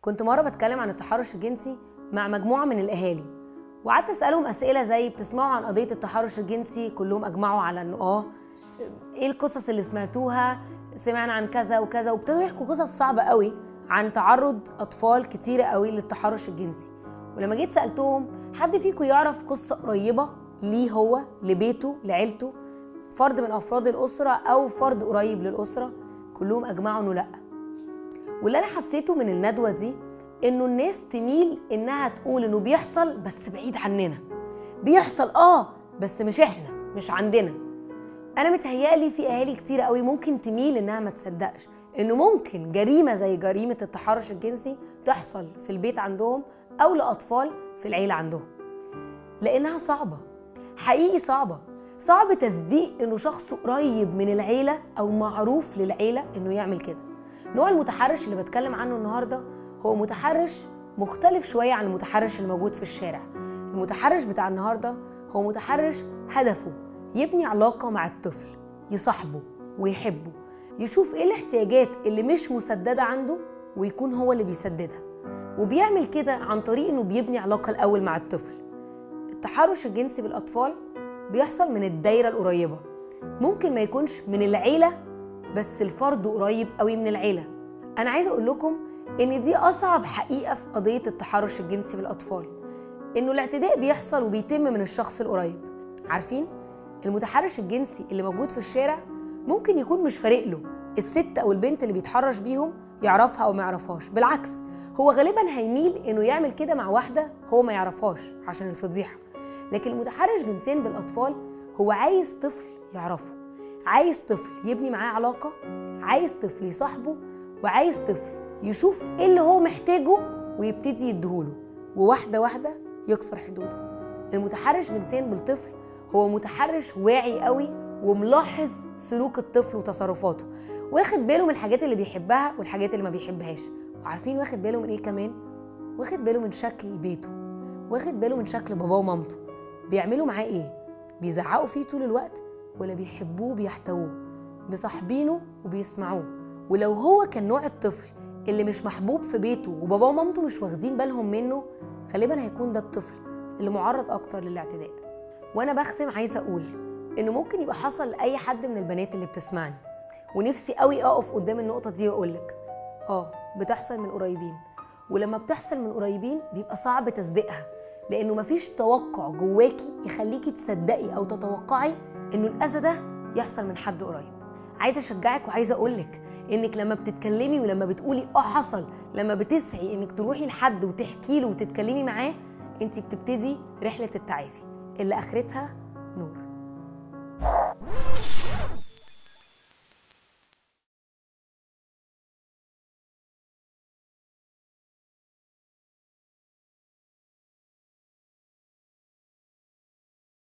كنت مرة بتكلم عن التحرش الجنسي مع مجموعة من الأهالي، وقعدت أسألهم أسئلة زي بتسمعوا عن قضية التحرش الجنسي؟ كلهم أجمعوا على إنه إيه القصص اللي سمعتوها؟ سمعنا عن كذا وكذا، وابتدوا يحكوا قصص صعبة قوي عن تعرض أطفال كتيرة قوي للتحرش الجنسي. ولما جيت سألتهم حد فيكم يعرف قصة قريبة ليه هو، لبيته، لعيلته، فرد من أفراد الأسرة أو فرد قريب للأسرة؟ كلهم أجمعوا إنه لأ. واللي أنا حسيته من الندوة دي إنه الناس تميل إنها تقول إنه بيحصل بس بعيد عننا، بيحصل بس مش إحنا، مش عندنا. أنا متهيألي في أهالي كتير قوي ممكن تميل إنها ما تصدقش إنه ممكن جريمة زي جريمة التحرش الجنسي تحصل في البيت عندهم أو لأطفال في العيلة عندهم، لأنها صعبة، حقيقي صعبة. صعب تصديق إنه شخص قريب من العيلة أو معروف للعيلة إنه يعمل كده. نوع المتحرش اللي بتكلم عنه النهاردة هو متحرش مختلف شوية عن المتحرش اللي موجود في الشارع. المتحرش بتاع النهاردة هو متحرش هدفه يبني علاقة مع الطفل، يصاحبه ويحبه، يشوف ايه الاحتياجات اللي مش مسددة عنده ويكون هو اللي بيسددها، وبيعمل كده عن طريق انه بيبني علاقة الأول مع الطفل. التحرش الجنسي بالأطفال بيحصل من الدايرة القريبة، ممكن ما يكونش من العيلة بس الفرد قريب قوي من العيلة. أنا عايزة أقول لكم إن دي أصعب حقيقة في قضية التحرش الجنسي بالأطفال، إنه الاعتداء بيحصل وبيتم من الشخص القريب. عارفين؟ المتحرش الجنسي اللي موجود في الشارع ممكن يكون مش فارق له الست أو البنت اللي بيتحرش بيهم يعرفها أو ما يعرفهاش، بالعكس هو غالباً هيميل إنه يعمل كده مع واحدة هو ما يعرفهاش عشان الفضيحة. لكن المتحرش جنسيا بالأطفال هو عايز طفل يعرفه، عايز طفل يبني معاه علاقة، عايز طفل يصاحبه، وعايز طفل يشوف ايه اللي هو محتاجه ويبتدي يديهوله، وواحدة واحدة يكسر حدوده. المتحرش جنسيا بالطفل هو متحرش واعي قوي وملاحظ سلوك الطفل وتصرفاته، واخد باله من الحاجات اللي بيحبها والحاجات اللي ما بيحبهاش. وعارفين واخد باله من ايه كمان؟ واخد باله من شكل بيته، واخد باله من شكل باباه ومامته، بيعملوا معاه ايه؟ بيزعقوا فيه طول الوقت ولا بيحبوه وبيحتووه، مصاحبينه وبيسمعوه. ولو هو كان نوع الطفل اللي مش محبوب في بيته وباباه ومامته مش واخدين بالهم منه، غالبا هيكون ده الطفل اللي معرض اكتر للاعتداء. وانا بختم عايزه اقول انه ممكن يبقى حصل لاي حد من البنات اللي بتسمعني، ونفسي قوي اقف قدام النقطه دي واقولك بتحصل من قريبين، ولما بتحصل من قريبين بيبقى صعب تصديقها، لانه مفيش توقع جواكي يخليكي تصدقي او تتوقعي انه الاذى ده يحصل من حد قريب. عايزه اشجعك وعايزه اقولك انك لما بتتكلمي ولما بتقولي حصل، لما بتسعي انك تروحي لحد وتحكي له وتتكلمي معاه، انت بتبتدي رحله التعافي اللي اخرتها نور.